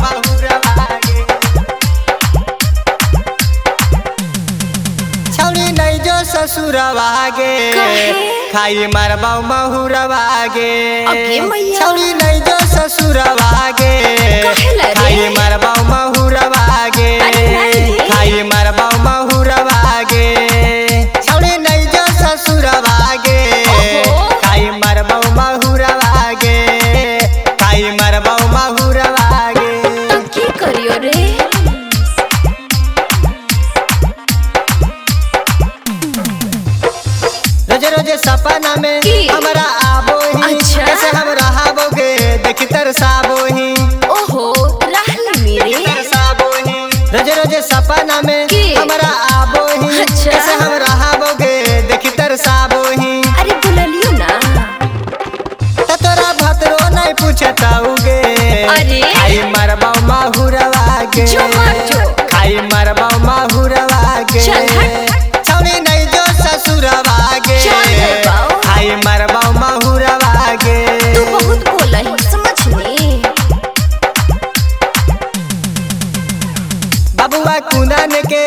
महुरवा गे छौड़ी नहीं जो ससुरवा गे खाई मरबा महुरवा गे छौड़ी नहीं जो ससुरवा गे खाई मरबा महुरवा गे खाई मरबा महुरवा गे छौड़ी नहीं जो ससुरवा गे खाई मरबा महुरवा गे खाई मरबा महुरवा गे की करियो रे रोजे रोजे सपना में हमारा आबो ही कैसे हम रहाबोगे देखी तरसाबो ही ओहो रहली मेरे तरसाबो ही रोजे रोजे सपना में हमारा आबो ही कैसे हम रहाबोगे देखी तरसाबो ही अरे बुललियो ना तो तोरा भतरो नहीं पूछताऊगे अरे खाई मरबा महुरवा गे जो मार जो खाई मरबा महुरवा गे छौड़ी नहीं जो ससुरवा गे खाई मरबा महुरवा गे तू बहुत बोला है समझ में बबुआ कुंदन के